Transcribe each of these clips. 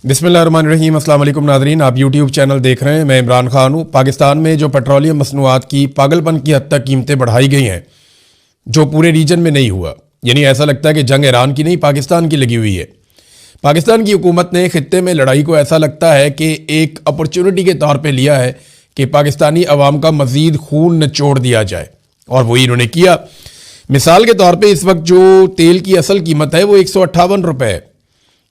बिस्मिल्लाहिर्रहमानिर्रहीम। अस्सलाम वालेकुम नाज़रीन, आप यूट्यूब चैनल देख रहे हैं। मैं इमरान खान हूँ। पाकिस्तान में जो पेट्रोलियम मसनूआत की पागलपन की हद तक कीमतें बढ़ाई गई हैं, जो पूरे रीजन में नहीं हुआ, यानी ऐसा लगता है कि जंग ईरान की नहीं पाकिस्तान की लगी हुई है। पाकिस्तान की हुकूमत ने खित्ते में लड़ाई को ऐसा लगता है कि एक अपॉर्चुनिटी के तौर पर लिया है कि पाकिस्तानी अवाम का मज़ीद खून निचोड़ दिया जाए, और वही इन्होंने किया। मिसाल के तौर पे इस वक्त जो तेल की असल कीमत है वो 158 रुपये है।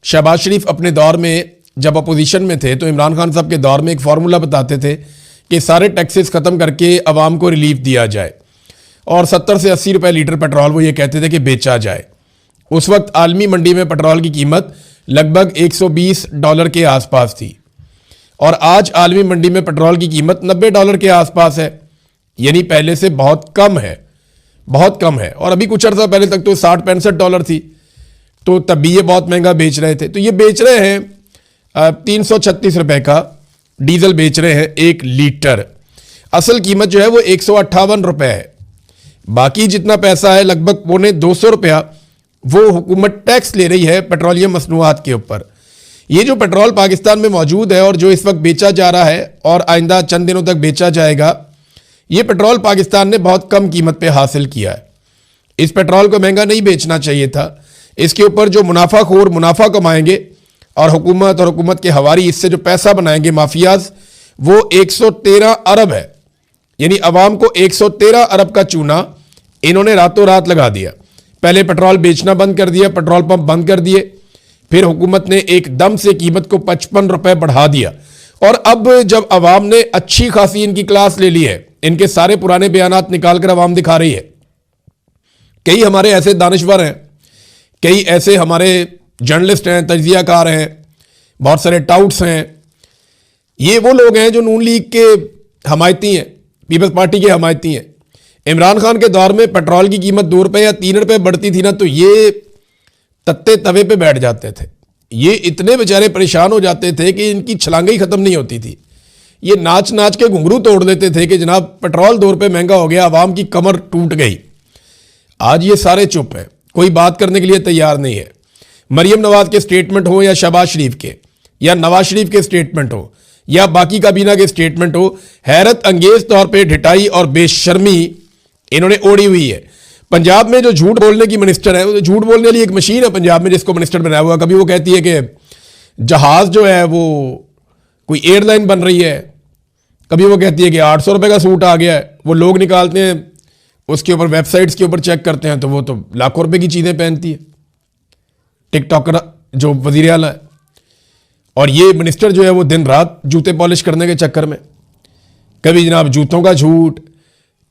शहबाज शरीफ अपने दौर में जब अपोजिशन में थे तो इमरान खान साहब के दौर में एक फार्मूला बताते थे कि सारे टैक्सेस ख़त्म करके अवाम को रिलीफ दिया जाए, और 70 से 80 रुपये लीटर पेट्रोल वो ये कहते थे कि बेचा जाए। उस वक्त आलमी मंडी में पेट्रोल की कीमत लगभग $120 के आसपास थी, और आज आलमी मंडी में पेट्रोल की कीमत $90 के आसपास है, यानी पहले से बहुत कम है, बहुत कम है। और अभी कुछ अर्सा पहले तक तो $60-65 थी, तो तब भी ये बहुत महंगा बेच रहे थे। तो ये बेच रहे हैं 336 रुपये का डीजल बेच रहे हैं 1 लीटर। असल कीमत जो है वो 158 रुपये है। बाकी जितना पैसा है लगभग $225 रुपया वो हुकूमत टैक्स ले रही है पेट्रोलियम मसनूआत के ऊपर। ये जो पेट्रोल पाकिस्तान में मौजूद है और जो इस वक्त बेचा जा रहा है और आइंदा चंद दिनों तक बेचा जाएगा, ये पेट्रोल पाकिस्तान ने बहुत कम कीमत पे हासिल किया है। इस पेट्रोल को महंगा नहीं बेचना चाहिए था। इसके ऊपर जो मुनाफाखोर मुनाफा कमाएंगे और हुकूमत के हवारी इससे जो पैसा बनाएंगे माफियाज, वो 113 अरब है। यानी अवाम को 113 अरब का चूना इन्होंने रातों रात लगा दिया। पहले पेट्रोल बेचना बंद कर दिया, पेट्रोल पंप बंद कर दिए, फिर हुकूमत ने एकदम से कीमत को 55 रुपये बढ़ा दिया। और अब जब अवाम ने अच्छी खासी इनकी क्लास ले ली है, इनके सारे पुराने बयानात निकाल कर अवाम दिखा रही है। कई हमारे ऐसे दानिश्वर हैं, कई ऐसे हमारे जर्नलिस्ट हैं, तज्जियाकार हैं, बहुत सारे टाउट्स हैं। ये वो लोग हैं जो नून लीग के हमायती हैं, पीपल्स पार्टी के हमायती हैं। इमरान खान के दौर में पेट्रोल की कीमत 2 रुपये या 3 रुपये बढ़ती थी ना, तो ये तत्ते तवे पे बैठ जाते थे। ये इतने बेचारे परेशान हो जाते थे कि इनकी छलांगे ही खत्म नहीं होती थी। ये नाच नाच के घुंघरू तोड़ देते थे कि जनाब पेट्रोल 2 रुपये महंगा हो गया, आवाम की कमर टूट गई। आज ये सारे चुप हैं, कोई बात करने के लिए तैयार नहीं है। मरियम नवाज के स्टेटमेंट हो या शहबाज शरीफ के या नवाज शरीफ के स्टेटमेंट हो या बाकी काबीना के स्टेटमेंट हो, हैरत अंगेज तौर पे ढिठाई और बेशर्मी इन्होंने ओढ़ी हुई है। पंजाब में जो झूठ बोलने की मिनिस्टर है, वो झूठ बोलने के लिए एक मशीन है पंजाब में जिसको मिनिस्टर बनाया हुआ। कभी वो कहती है कि जहाज जो है वो कोई एयरलाइन बन रही है, कभी वो कहती है कि 800 रुपये का सूट आ गया है। वो लोग निकालते हैं, उसके ऊपर वेबसाइट्स के ऊपर चेक करते हैं तो वो तो लाखों रुपए की चीज़ें पहनती है, टिकटॉकर जो वज़ीर आला है। और ये मिनिस्टर जो है वो दिन रात जूते पॉलिश करने के चक्कर में, कभी जनाब जूतों का झूठ,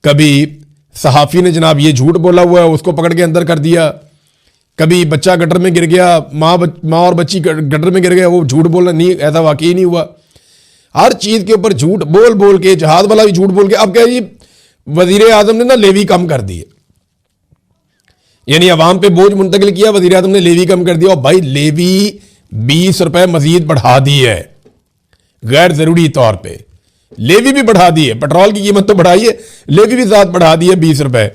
कभी सहाफ़ी ने जनाब ये झूठ बोला हुआ है उसको पकड़ के अंदर कर दिया, कभी बच्चा गटर में गिर गया, माँ और बच्ची गटर में गिर गया, वो झूठ बोलना नहीं, ऐसा वाकई नहीं हुआ। हर चीज़ के ऊपर झूठ बोल बोल के, जहाज वाला भी झूठ बोल के। अब क्या जी, वजीर आजम ने ना लेवी कम कर दी है, यानी अवाम पे बोझ मुंतकिल किया, वजीर आजम ने लेवी कम कर दिया। और भाई लेवी 20 रुपये मजीद बढ़ा दी है गैर जरूरी तौर पे, लेवी भी बढ़ा दी है। पेट्रोल की कीमत तो बढ़ाई है, लेवी भी साथ बढ़ा दी है 20 रुपये।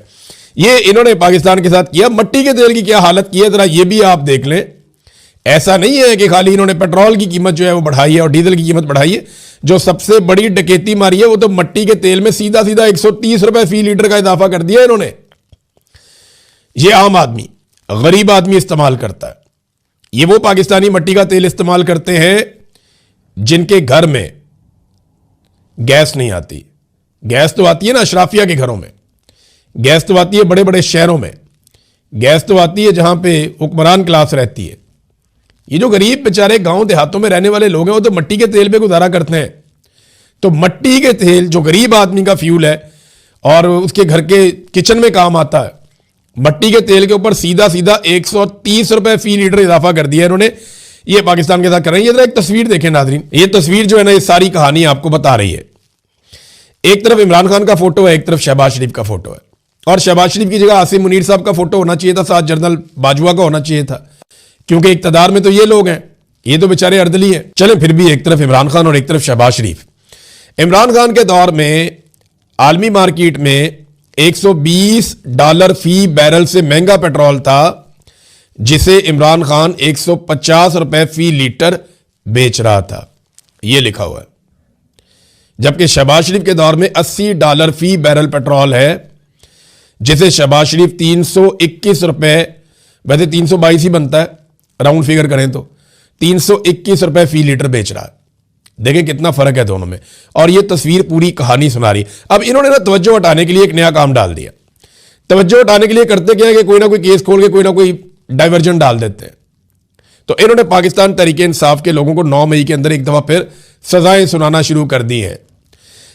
ये इन्होंने पाकिस्तान के साथ किया। मट्टी के तेल की क्या हालत की है जरा ये भी आप देख लें। ऐसा नहीं है कि खाली इन्होंने पेट्रोल की कीमत जो है वो बढ़ाई है और डीजल की कीमत बढ़ाई है। जो सबसे बड़ी डकैती मारी है वो तो मट्टी के तेल में सीधा सीधा 130 रुपये फी लीटर का इजाफा कर दिया इन्होंने। ये आम आदमी, गरीब आदमी इस्तेमाल करता है। ये वो पाकिस्तानी मट्टी का तेल इस्तेमाल करते हैं जिनके घर में गैस नहीं आती। गैस तो आती है ना अशराफिया के घरों में, गैस तो आती है बड़े बड़े शहरों में, गैस तो आती है जहां पे हुक्मरान क्लास रहती है। ये जो गरीब बेचारे गांव देहातों में रहने वाले लोग हैं वो तो मट्टी के तेल पे गुजारा करते हैं। तो मट्टी के तेल जो गरीब आदमी का फ्यूल है और उसके घर के किचन में काम आता है, मट्टी के तेल के ऊपर सीधा सीधा 130 रुपये फी लीटर इजाफा कर दिया इन्होंने। ये पाकिस्तान के साथ कर रहे हैं। ये जरा एक तस्वीर देखें नाजरीन, ये तस्वीर जो है ना ये सारी कहानी आपको बता रही है। एक तरफ इमरान खान का फोटो है, एक तरफ शहबाज शरीफ का फोटो है, और शहबाज शरीफ की जगह आसिम मुनीर साहब का फोटो होना चाहिए था, साथ जनरल बाजवा का होना चाहिए था, क्योंकि इक्तदार में तो ये लोग हैं, ये तो बेचारे अर्दली हैं। चलें फिर भी एक तरफ इमरान खान और एक तरफ शहबाज शरीफ। इमरान खान के दौर में आलमी मार्केट में $120 फी बैरल से महंगा पेट्रोल था, जिसे इमरान खान 150 रुपए फी लीटर बेच रहा था, यह लिखा हुआ है। जबकि शहबाज शरीफ के दौर में $80 फी बैरल पेट्रोल है, जिसे शहबाज शरीफ 321 रुपए, वैसे 322 ही बनता है राउंड फिगर करें तो, 321 रुपए फी लीटर बेच रहा है। देखें कितना फर्क है दोनों में। और ये तस्वीर पूरी कहानी सुना रही। अब इन्होंने ना तवज्जो हटाने के लिए एक नया काम डाल दिया। तवज्जो हटाने के लिए करते क्या है कि कोई ना कोई केस खोल के कोई ना कोई डाइवर्जन डाल देते हैं। तो इन्होंने पाकिस्तान तहरीक इंसाफ के लोगों को 9 मई के अंदर एक दफा फिर सजाएं सुनाना शुरू कर दी है।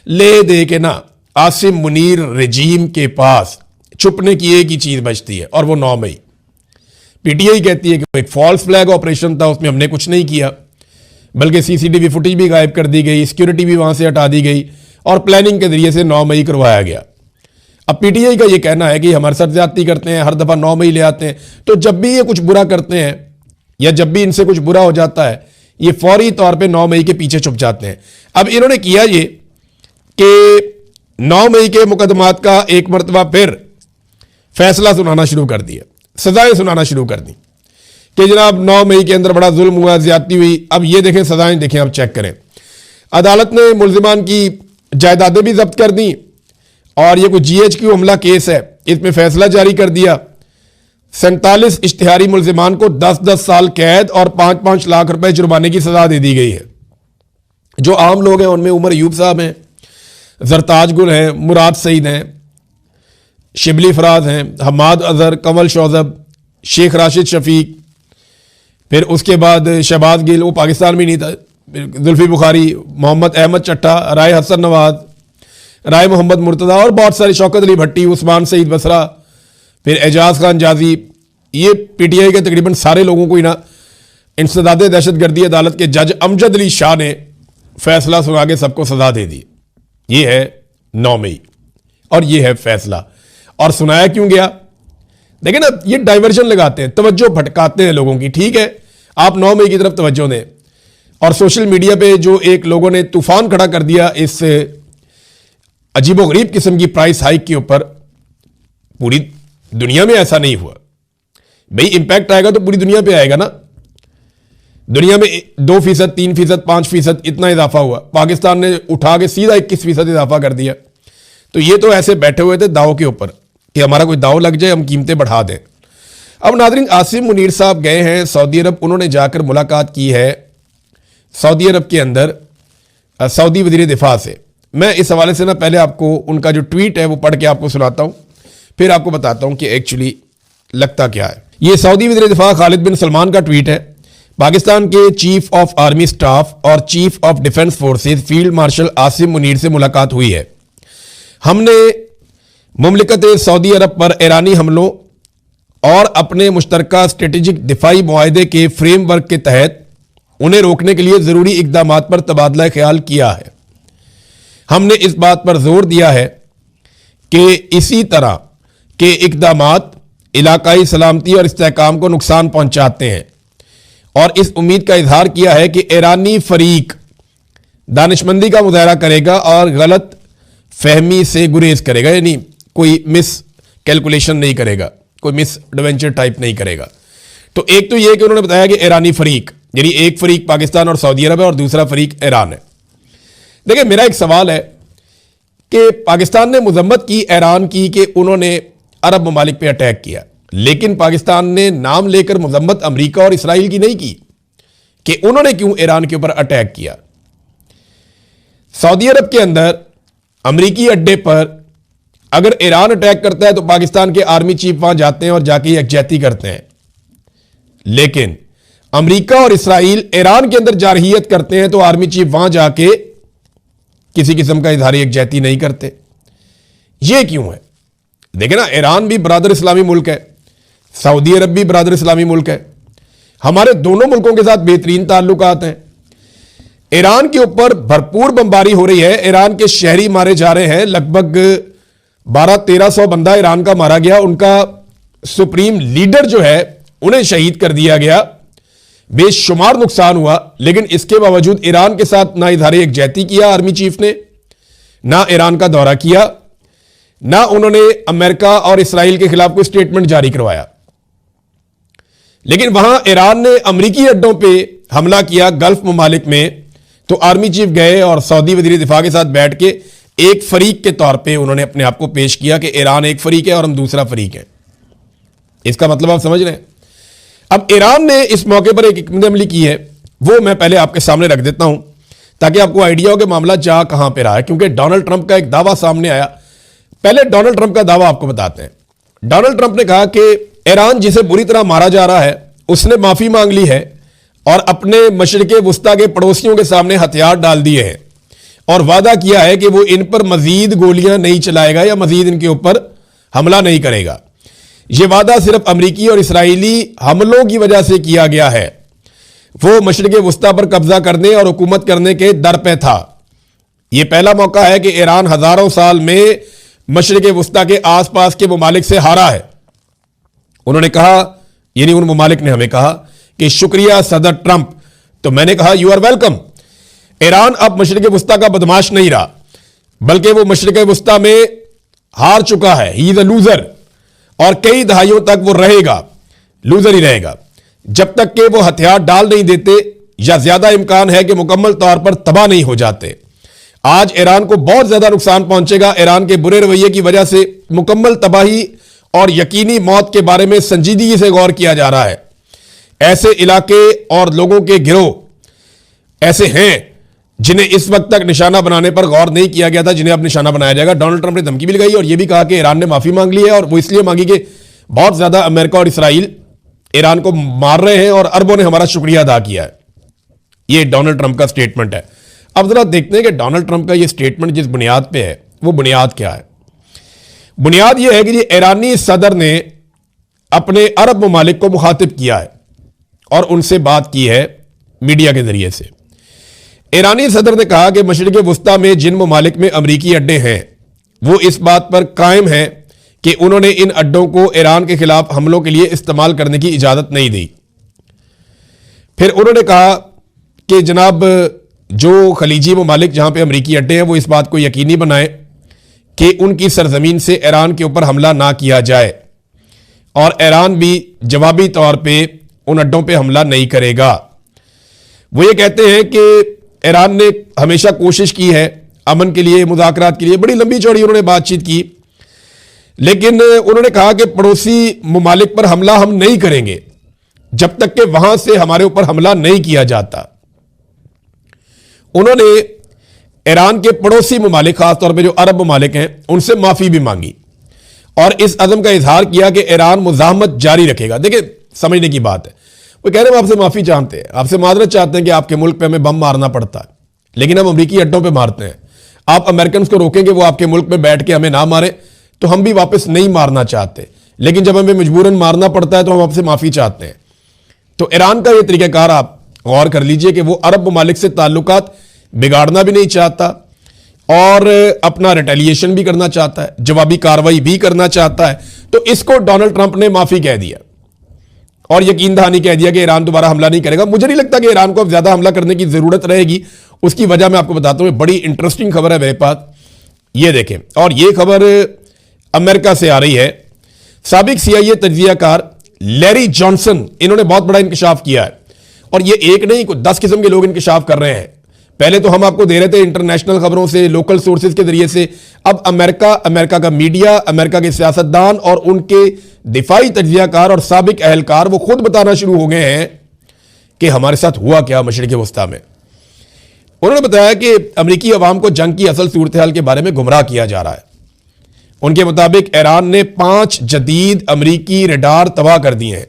ले दे के ना आसिम मुनीर रजीम के पास छुपने की एक ही चीज बचती है, और वो 9 मई। पीटीआई कहती है कि एक फॉल्स फ्लैग ऑपरेशन था, उसमें हमने कुछ नहीं किया, बल्कि सीसीटीवी फुटेज भी गायब कर दी गई, सिक्योरिटी भी वहां से हटा दी गई और प्लानिंग के जरिए से 9 मई करवाया गया। अब पीटीआई का ये कहना है कि हमारे साथ ज्यादती करते हैं, हर दफा 9 मई ले आते हैं। तो जब भी ये कुछ बुरा करते हैं या जब भी इनसे कुछ बुरा हो जाता है, ये फौरी तौर पे 9 मई के पीछे छुप जाते हैं। अब इन्होंने किया ये कि 9 मई के मुकदमात का एक मरतबा फिर फैसला सुनाना शुरू कर दिया, सजाएं सुनाना शुरू कर दी कि जनाब 9 मई के अंदर बड़ा जुल्म हुआ, ज्यादती हुई। अब ये देखें सजाएं, देखें, अब चेक करें। अदालत ने मुल्जिमान की जायदादें भी जब्त कर दी और ये कोई GHQ हमला केस है, इसमें फैसला जारी कर दिया। 47 इश्तिहारी मुल्जिमान को 10-10 साल कैद और 5-5 लाख रुपए जुर्माने की सजा दे दी गई है। जो आम लोग हैं उनमें उमर अयूब साहब हैं, जरताज गुल हैं, मुराद सईद हैं, शिबली फराज हैं, हमाद अजहर, कंवल शौजब, शेख राशिद शफीक, फिर उसके बाद शहबाज गिल, वो पाकिस्तान में नहीं था, जुल्फी बुखारी, मोहम्मद अहमद चट्टा, राय हसन नवाज, राय मोहम्मद मुर्तदा और बहुत सारे, शौकत अली भट्टी, उस्मान सईद बसरा, फिर एजाज खान जाजी। ये पीटीआई के तकरीबन सारे लोगों को ही ना इंसदाद दहशतगर्दी अदालत के जज अमजद अली शाह ने फैसला सुना के सबको सजा दे दी। ये है 9 मई और ये है फैसला। और सुनाया क्यों गया? देखिए ना, ये डाइवर्जन लगाते हैं, तवज्जो भटकाते हैं लोगों की। ठीक है, आप 9 मई की तरफ तवज्जो दें। और सोशल मीडिया पे जो एक लोगों ने तूफान खड़ा कर दिया इस अजीबोगरीब किस्म की प्राइस हाइक के ऊपर, पूरी दुनिया में ऐसा नहीं हुआ भाई। इंपैक्ट आएगा तो पूरी दुनिया पे आएगा ना। दुनिया में 2%, 3%, 5% इतना इजाफा हुआ, पाकिस्तान ने उठा के सीधा 21% इजाफा कर दिया। तो ये तो ऐसे बैठे हुए थे दाव के ऊपर कि हमारा कोई दाव लग जाए, हम कीमतें बढ़ा दें। अब नाज़रीन, आसिम मुनीर साहब गए हैं सऊदी अरब। उन्होंने जाकर मुलाकात की है सऊदी अरब के अंदर सऊदी वज़ीर दिफा से। मैं इस हवाले से ना पहले आपको उनका जो ट्वीट है वो पढ़ के आपको सुनाता हूं, फिर आपको बताता हूं कि एक्चुअली लगता क्या है। ये सऊदी वज़ीर दिफा खालिद बिन सलमान का ट्वीट है। पाकिस्तान के चीफ ऑफ आर्मी स्टाफ और chief of defence forces field marshal Asim Munir से मुलाकात हुई है। हमने मुमलिकत सऊदी अरब पर ईरानी हमलों और अपने मुश्तरका स्ट्रेटेजिक दिफाई मुआहदे के फ्रेमवर्क के तहत उन्हें रोकने के लिए ज़रूरी इक़दाम पर तबादला ख्याल किया है। हमने इस बात पर जोर दिया है कि इसी तरह के इक़दाम इलाकाई सलामती और इस्तेहकाम को नुकसान पहुंचाते हैं और इस उम्मीद का इजहार किया है कि ईरानी फरीक दानिशमंदी का मुजाहरा करेगा और गलत फहमी से गुरेज करेगा, यानी कोई मिस कैलकुलेशन नहीं करेगा, कोई मिस एडवेंचर टाइप नहीं करेगा। तो एक तो यह कि उन्होंने बताया कि ईरानी फरीक, यानी एक फरीक पाकिस्तान और सऊदी अरब है और दूसरा फरीक ईरान है। देखिए, मेरा एक सवाल है कि पाकिस्तान ने मजम्मत की ईरान की कि उन्होंने अरब ममालिक पे अटैक किया, लेकिन पाकिस्तान ने नाम लेकर मजम्मत अमेरिका और इसराइल की नहीं की कि उन्होंने क्यों ईरान के ऊपर अटैक किया। सऊदी अरब के अंदर अमेरिकी अड्डे पर अगर ईरान अटैक करता है तो पाकिस्तान के आर्मी चीफ वहां जाते हैं और जाके यकजहती करते हैं, लेकिन अमेरिका और इसराइल ईरान के अंदर जारहियत करते हैं तो आर्मी चीफ वहां जाके किसी किस्म का इजहार यकजहती नहीं करते। यह क्यों है? देखिए ना, ईरान भी बरादर इस्लामी मुल्क है, सऊदी अरब भी बरादर इस्लामी मुल्क है, हमारे दोनों मुल्कों के साथ बेहतरीन ताल्लुकात हैं। ईरान के ऊपर भरपूर बमबारी हो रही है, ईरान के शहरी मारे जा रहे हैं, लगभग 1200-1300 बंदा ईरान का मारा गया, उनका सुप्रीम लीडर जो है उन्हें शहीद कर दिया गया, बेशुमार नुकसान हुआ। लेकिन इसके बावजूद ईरान के साथ ना इजहार यकजहती किया आर्मी चीफ ने, ना ईरान का दौरा किया, ना उन्होंने अमेरिका और इसराइल के खिलाफ कोई स्टेटमेंट जारी करवाया। लेकिन वहां ईरान ने अमेरिकी अड्डों पे हमला किया गल्फ ममालिक में, तो आर्मी चीफ गए और सऊदी वजीर दिफा के साथ बैठ के एक फरीक के तौर पे उन्होंने अपने आप को पेश किया कि ईरान एक फरीक है और हम दूसरा फरीक है। इसका मतलब आप समझ रहे हैं। अब ईरान ने इस मौके पर एक हिकमत अमली की है, वो मैं पहले आपके सामने रख देता हूं ताकि आपको आइडिया हो कि मामला जा कहां पे रहा है। क्योंकि डोनाल्ड ट्रंप का एक दावा सामने आया, पहले डोनाल्ड ट्रंप का दावा आपको बताते हैं। डोनाल्ड ट्रंप ने कहा कि ईरान जिसे बुरी तरह मारा जा रहा है उसने माफी मांग ली है और अपने मशरिक़े वुस्ता के पड़ोसियों के सामने हथियार डाल दिए हैं और वादा किया है कि वो इन पर मजीद गोलियां नहीं चलाएगा या मजीद इनके ऊपर हमला नहीं करेगा। यह वादा सिर्फ अमरीकी और इसराइली हमलों की वजह से किया गया है। वो मशरिक़े वुस्ता पर कब्जा करने और हुकूमत करने के दर पे था। यह पहला मौका है कि ईरान हजारों साल में मशरिक़े वुस्ता के आसपास के ममालिक से हारा है। उन्होंने कहा, यानी उन ममालिक ने हमें कहा कि शुक्रिया सदर ट्रंप। तो मैंने कहा यू आर वेलकम। ईरान अब मशरिक़े वुस्ता का बदमाश नहीं रहा, बल्कि वो मशरिक़े वुस्ता में हार चुका है। ही इज अ लूजर और कई दहाइयों तक वो रहेगा, लूजर ही रहेगा जब तक कि वो हथियार डाल नहीं देते या ज्यादा इम्कान है कि मुकम्मल तौर पर तबाह नहीं हो जाते। आज ईरान को बहुत ज्यादा नुकसान पहुंचेगा। ईरान के बुरे रवैये की वजह से मुकम्मल तबाही और यकीनी मौत के बारे में संजीदगी से गौर किया जा रहा है। ऐसे इलाके और लोगों के गिरोह ऐसे हैं जिन्हें इस वक्त तक निशाना बनाने पर गौर नहीं किया गया था, जिन्हें अब निशाना बनाया जाएगा। डोनाल्ड ट्रंप ने धमकी भी लगाई और यह भी कहा कि ईरान ने माफी मांग ली है और वो इसलिए मांगी कि बहुत ज्यादा अमेरिका और इसराइल ईरान को मार रहे हैं और अरबों ने हमारा शुक्रिया अदा किया है। यह डोनाल्ड ट्रंप का स्टेटमेंट है। अब जरा देखते हैं कि डोनाल्ड ट्रंप का यह स्टेटमेंट जिस बुनियाद पे है वो बुनियाद क्या है। बुनियाद यह है कि ईरानी सदर ने अपने अरब ममालिक को मुखातिब किया है और उनसे बात की है मीडिया के जरिए से। ईरानी सदर ने कहा कि मशरिक़े वुस्ता में जिन ममालिक में अमरीकी अड्डे हैं वो इस बात पर कायम है कि उन्होंने इन अड्डों को ईरान के खिलाफ हमलों के लिए इस्तेमाल करने की इजाजत नहीं दी। फिर उन्होंने कहा कि जनाब जो खलीजी ममालिक जहां पे अमरीकी अड्डे हैं वो इस बात को यकीनी बनाएं कि उनकी सरजमीन से ईरान के ऊपर हमला ना किया जाए और ईरान भी जवाबी तौर पे उन अड्डों पे हमला नहीं करेगा। वो ये कहते हैं कि ईरान ने हमेशा कोशिश की है अमन के लिए, मुज़ाकरात के लिए, बड़ी लंबी चौड़ी उन्होंने बातचीत की, लेकिन उन्होंने कहा कि पड़ोसी ममालिक पर हमला हम नहीं करेंगे जब तक कि वहां से हमारे ऊपर हमला नहीं किया जाता। उन्होंने ईरान के पड़ोसी ममालिक, खासतौर पर जो अरब ममालिक हैं, उनसे माफी भी मांगी और इस अज़म का इजहार किया कि ईरान मुज़ाहमत जारी रखेगा। देखिए समझने की बात है, वो कह रहे हैं हम आपसे माफी चाहते हैं, आपसे माजरत चाहते हैं कि आपके मुल्क पे हमें बम मारना पड़ता है, लेकिन हम अमरीकी अड्डों पे मारते हैं। आप अमेरिकन को रोकेंगे वो आपके मुल्क में बैठ के हमें ना मारे, तो हम भी वापस नहीं मारना चाहते, लेकिन जब हमें मजबूरन मारना पड़ता है तो हम आपसे माफी चाहते हैं। तो ईरान का यह तरीकाकार आप गौर कर लीजिए कि वो अरब ममालिक से ताल्लुकात बिगाड़ना भी नहीं चाहता और अपना रिटेलिएशन भी करना चाहता है, जवाबी कार्रवाई भी करना चाहता है। तो इसको डोनाल्ड ट्रंप ने माफी कह दिया और यकीन दहानी कह दिया कि ईरान दोबारा हमला नहीं करेगा। मुझे नहीं लगता कि ईरान को अब ज्यादा हमला करने की जरूरत रहेगी। उसकी वजह मैं आपको बताता हूं, बड़ी इंटरेस्टिंग खबर है मेरे पास, ये देखें। और ये खबर अमेरिका से आ रही है। साबिक CIA तज्जियाकार लैरी जॉनसन, इन्होंने बहुत बड़ा इंकशाफ किया है और ये एक नहीं, 10 किस्म के लोग इंकशाफ कर रहे हैं। पहले तो हम आपको दे रहे थे इंटरनेशनल खबरों से, लोकल सोर्सेज के जरिए से। अब अमेरिका का मीडिया, अमेरिका के सियासतदान और उनके दिफाई तज्जियाकार और साबिक अहलकार वो खुद बताना शुरू हो गए हैं कि हमारे साथ हुआ क्या मशरिक़े वुस्ता में। उन्होंने बताया कि अमरीकी अवाम को जंग की असल सूरत हाल के बारे में गुमराह किया जा रहा है। उनके मुताबिक ईरान ने 5 जदीद अमरीकी रडार तबाह कर दिए हैं।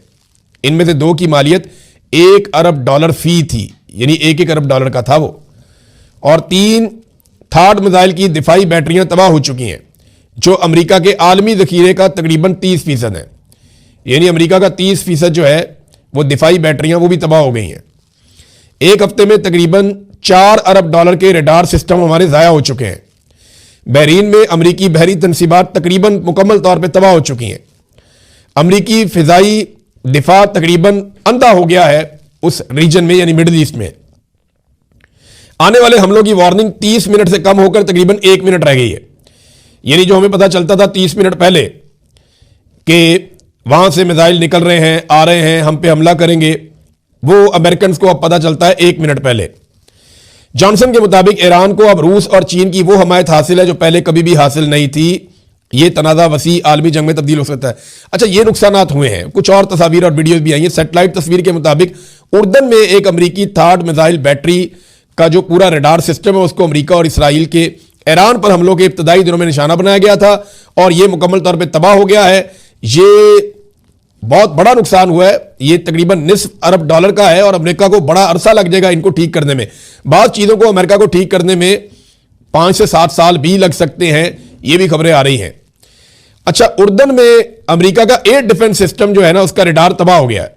इनमें से 2 की मालियत $1 अरब फी थी, यानी $1 अरब का था वो, और 3 थार्ड मिसाइल की दिफाई बैटरियां तबाह हो चुकी हैं जो अमेरिका के आलमी जखीरे का तकरीबन 30% है। यानी अमेरिका का 30% जो है वो दिफाई बैटरियां वो भी तबाह हो गई हैं। एक हफ्ते में तकरीबन $4 अरब के रडार सिस्टम हमारे ज़ाया हो चुके हैं। बहरीन में अमरीकी बहरी तनसीबात तकरीबन मुकम्मल तौर पर तबाह हो चुकी हैं। अमरीकी फिजाई दिफा तकरीबन अंधा हो गया है उस रीजन में, यानी मिडिल ईस्ट में। आने वाले हमलों की वार्निंग 30 मिनट से कम होकर तकरीबन 1 मिनट रह गई है। यानी जो हमें पता चलता था 30 मिनट पहले कि वहां से मिसाइल निकल रहे हैं, आ रहे हैं, हम पे हमला करेंगे, वो अमेरिकन को अब पता चलता है 1 मिनट पहले। जॉनसन के मुताबिक ईरान को अब रूस और चीन की वो हमायत हासिल है जो पहले कभी भी हासिल नहीं थी। ये तनाज़ा वसी आलमी जंग में तब्दील हो सकता है। अच्छा, ये नुकसानात हुए हैं। कुछ और तस्वीर और वीडियोस भी आई हैं। सैटेलाइट तस्वीर के मुताबिक उर्दन में एक अमरीकी थार्ड मिसाइल बैटरी का जो पूरा रडार सिस्टम है उसको अमरीका और इसराइल के ईरान पर हमलों के इब्तदाई दिनों में निशाना बनाया गया था और यह मुकम्मल तौर पर तबाह हो गया है। ये बहुत बड़ा नुकसान हुआ है। ये तकरीबन $9 अरब का है और अमेरिका को बड़ा अरसा लग जाएगा इनको ठीक करने में। बात चीज़ों को अमेरिका को ठीक करने में 5 से 7 साल भी लग सकते हैं, ये भी खबरें आ रही हैं। अच्छा, उर्दन में अमेरिका का एयर डिफेंस सिस्टम जो है ना उसका रडार तबाह हो गया है।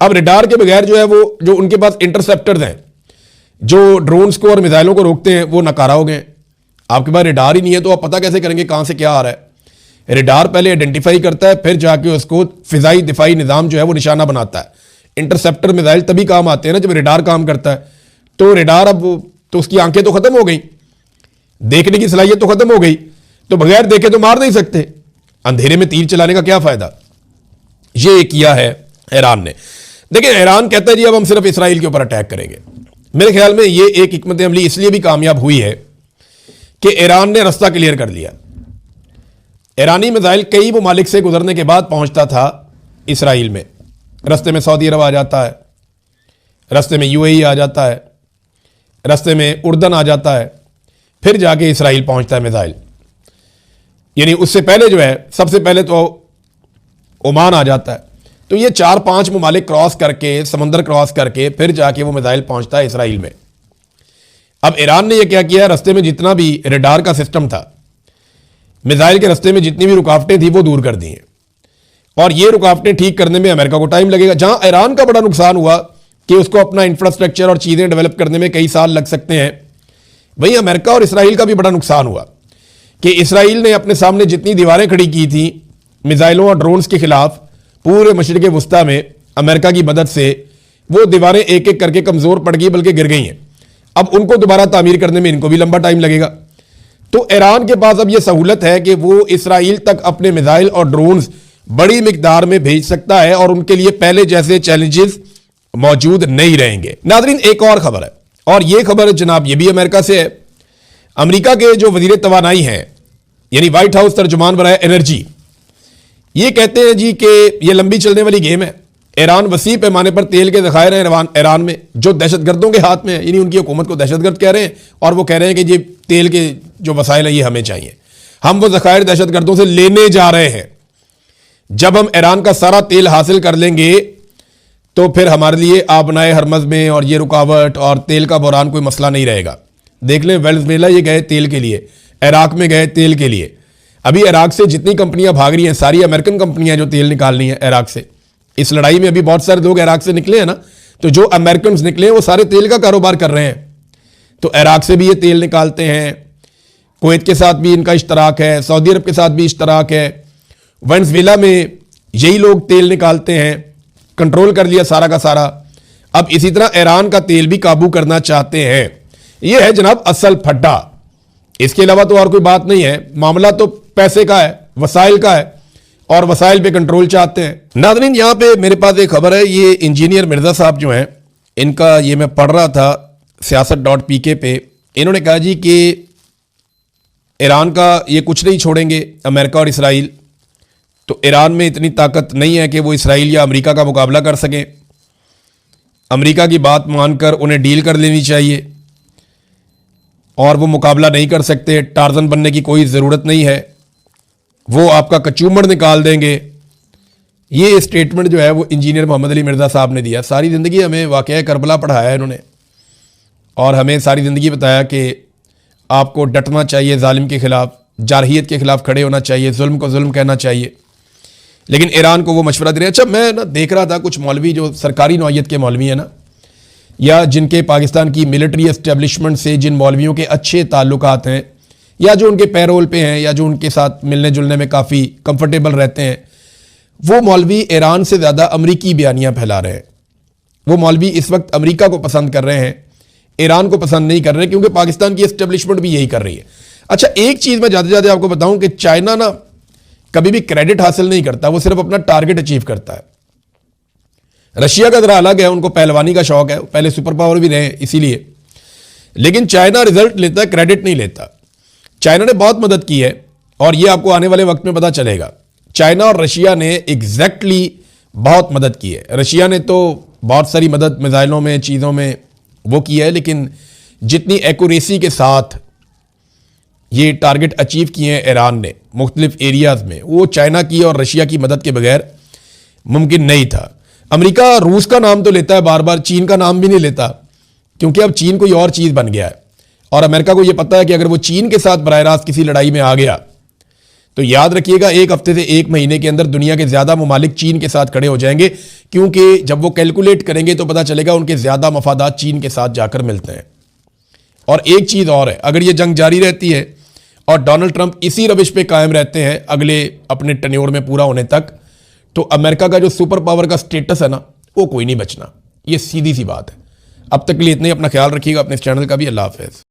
अब रडार के बगैर जो है वो जो उनके पास इंटरसेप्टर्स हैं जो ड्रोन्स को और मिसाइलों को रोकते हैं वो नकारा हो गए। आपके पास रडार ही नहीं है तो आप पता कैसे करेंगे कहां से क्या आ रहा है। रडार पहले आइडेंटिफाई करता है, फिर जाके उसको फिजाई दिफाई निज़ाम जो है वो निशाना बनाता है। इंटरसेप्टर मिसाइल तभी काम आते हैं ना जब रडार काम करता है। तो रडार अब तो उसकी आंखें तो खत्म हो गई, देखने की सलाहियत तो खत्म हो गई, तो बगैर देखे तो मार नहीं सकते। अंधेरे में तीर चलाने का क्या फायदा। ये किया है ईरान ने। देखिए, ईरान कहता है जी अब हम सिर्फ इसराइल के ऊपर अटैक करेंगे। मेरे ख्याल में ये एक हिकमत अमली इसलिए भी कामयाब हुई है कि ईरान ने रास्ता क्लियर कर लिया। ईरानी मिसाइल कई ममालिक से गुजरने के बाद पहुंचता था इसराइल में। रास्ते में सऊदी अरब आ जाता है, रास्ते में यूएई आ जाता है, रास्ते में उर्दन आ जाता है, फिर जाके इसराइल पहुंचता है मिसाइल। यानी उससे पहले जो है सबसे पहले तो ओमान आ जाता है। तो ये 4-5 ममालिक क्रॉस करके, समंदर क्रॉस करके फिर जाके वो मिसाइल पहुंचता है इसराइल में। अब ईरान ने यह क्या किया, रास्ते में जितना भी रडार का सिस्टम था, मिसाइल के रास्ते में जितनी भी रुकावटें थी वो दूर कर दी हैं और ये रुकावटें ठीक करने में अमेरिका को टाइम लगेगा। जहां ईरान का बड़ा नुकसान हुआ कि उसको अपना इंफ्रास्ट्रक्चर और चीजें डेवलप करने में कई साल लग सकते हैं, वहीं अमेरिका और इसराइल का भी बड़ा नुकसान हुआ कि इसराइल ने अपने सामने जितनी दीवारें खड़ी की थी मिसाइलों और ड्रोन्स के खिलाफ पूरे मशरिक़ वुस्ता में, अमेरिका की मदद से वो दीवारें एक एक करके कमजोर पड़ गई, बल्कि गिर गई हैं। अब उनको दोबारा तामीर करने में इनको भी लंबा टाइम लगेगा। तो ईरान के पास अब यह सहूलत है कि वो इसराइल तक अपने मिसाइल और ड्रोन्स बड़ी मिकदार में भेज सकता है और उनके लिए पहले जैसे चैलेंजेस मौजूद नहीं रहेंगे। नाज़रीन, एक और खबर है और यह खबर जनाब ये भी अमेरिका से है। अमेरिका के जो वजीर तवानाई हैं, यानी व्हाइट हाउस तर्जुमान बराए एनर्जी, ये कहते हैं जी कि यह लंबी चलने वाली गेम है। ईरान वसी पैमाने पर तेल के ज़खायर हैं ईरान में जो दहशतगर्दों के हाथ में है, यानी उनकी हुकूमत को दहशतगर्द कह रहे हैं और वो कह रहे हैं कि ये तेल के जो वसाइल है ये हमें चाहिए, हम वो ज़खायर दहशतगर्दों से लेने जा रहे हैं। जब हम ईरान का सारा तेल हासिल कर लेंगे तो फिर हमारे लिए आबनाए हरमज में और ये रुकावट और तेल का बहरान कोई मसला नहीं रहेगा। देख लें, वेनेज़ुएला ये गए तेल के लिए, इराक में गए तेल के लिए। अभी इराक से जितनी कंपनियां भाग रही हैं सारी अमेरिकन कंपनियां जो तेल निकाल रही हैं इराक से। इस लड़ाई में अभी बहुत सारे लोग इराक से निकले हैं ना, तो जो अमेरिकन निकले हैं वो सारे तेल का कारोबार कर रहे हैं। तो इराक से भी ये तेल निकालते हैं, कुवैत के साथ भी इनका इश्तराक है, सऊदी अरब के साथ भी इश्तराक है, वेनेज़ुएला में यही लोग तेल निकालते हैं, कंट्रोल कर लिया सारा का सारा। अब इसी तरह ईरान का तेल भी काबू करना चाहते हैं। यह है जनाब असल फड्डा, इसके अलावा तो और कोई बात नहीं है। मामला तो पैसे का है, वसाइल का है और वसाइल पे कंट्रोल चाहते हैं। नाज़रीन, यहां पे मेरे पास एक खबर है, ये इंजीनियर मिर्जा साहब जो हैं, इनका ये मैं पढ़ रहा था siyaasat.pk पे। इन्होंने कहा जी कि ईरान का ये कुछ नहीं छोड़ेंगे अमेरिका और इसराइल, तो ईरान में इतनी ताकत नहीं है कि वो इसराइल या अमेरिका का मुकाबला कर सकें। अमेरिका की बात मानकर उन्हें डील कर लेनी चाहिए और वो मुकाबला नहीं कर सकते। टार्जन बनने की कोई ज़रूरत नहीं है, वो आपका कचूमड़ निकाल देंगे। ये स्टेटमेंट जो है वो इंजीनियर मोहम्मद अली मिर्ज़ा साहब ने दिया। सारी ज़िंदगी हमें वाक़या करबला पढ़ाया है इन्होंने और हमें सारी ज़िंदगी बताया कि आपको डटना चाहिए, जालिम के ख़िलाफ़, जारहियत के ख़िलाफ़ खड़े होना चाहिए, जुल्म को जुल्म कहना चाहिए। लेकिन ईरान को वो मशवरा दे रहे हैं। अच्छा, मैं ना देख रहा था कुछ मौलवी जो सरकारी नौइयत के मौलवी हैं ना, या जिनके पाकिस्तान की मिलिट्री एस्टेब्लिशमेंट से जिन मौलवियों के अच्छे ताल्लुकात हैं या जो उनके पैरोल पे हैं या जो उनके साथ मिलने जुलने में काफ़ी कंफर्टेबल रहते हैं, वो मौलवी ईरान से ज़्यादा अमरीकी बयानियाँ फैला रहे हैं। वो मौलवी इस वक्त अमरीका को पसंद कर रहे हैं, ईरान को पसंद नहीं कर रहे, क्योंकि पाकिस्तान की एस्टेब्लिशमेंट भी यही कर रही है। अच्छा, एक चीज़ मैं जाते जाते आपको बताऊं कि चाइना ना कभी भी क्रेडिट हासिल नहीं करता, वो सिर्फ अपना टारगेट अचीव करता है। रशिया का जरा अलग है, उनको पहलवानी का शौक है, पहले सुपर पावर भी रहे इसीलिए। लेकिन चाइना रिजल्ट लेता है, क्रेडिट नहीं लेता। चाइना ने बहुत मदद की है और यह आपको आने वाले वक्त में पता चलेगा। चाइना और रशिया ने एग्जैक्टली बहुत मदद की है। रशिया ने तो बहुत सारी मदद मिसाइलों में, चीज़ों में वो की है, लेकिन जितनी एक्यूरेसी के साथ ये टारगेट अचीव किए हैं ईरान ने मुख्तलिफ एरियाज में, वो चाइना की और रशिया की मदद के बगैर मुमकिन नहीं था। अमेरिका रूस का नाम तो लेता है बार बार, चीन का नाम भी नहीं लेता, क्योंकि अब चीन कोई और चीज़ बन गया है और अमेरिका को यह पता है कि अगर वो चीन के साथ बराह रास्त किसी लड़ाई में आ गया तो याद रखिएगा 1 हफ्ते से 1 महीने के अंदर दुनिया के ज़्यादा ममालिक चीन के साथ खड़े हो जाएंगे, क्योंकि जब वो कैलकुलेट करेंगे तो पता चलेगा उनके ज़्यादा मफादात चीन के साथ जाकर मिलते हैं। और एक चीज़ और है, अगर ये जंग जारी रहती है और डोनाल्ड ट्रंप इसी रविश पे कायम रहते हैं अगले अपने टेन्योर में पूरा होने तक, तो अमेरिका का जो सुपर पावर का स्टेटस है ना, वो कोई नहीं बचना। ये सीधी सी बात है। अब तक के लिए इतने, अपना ख्याल रखिएगा, अपने इस चैनल का भी। अल्लाह हाफ़िज़।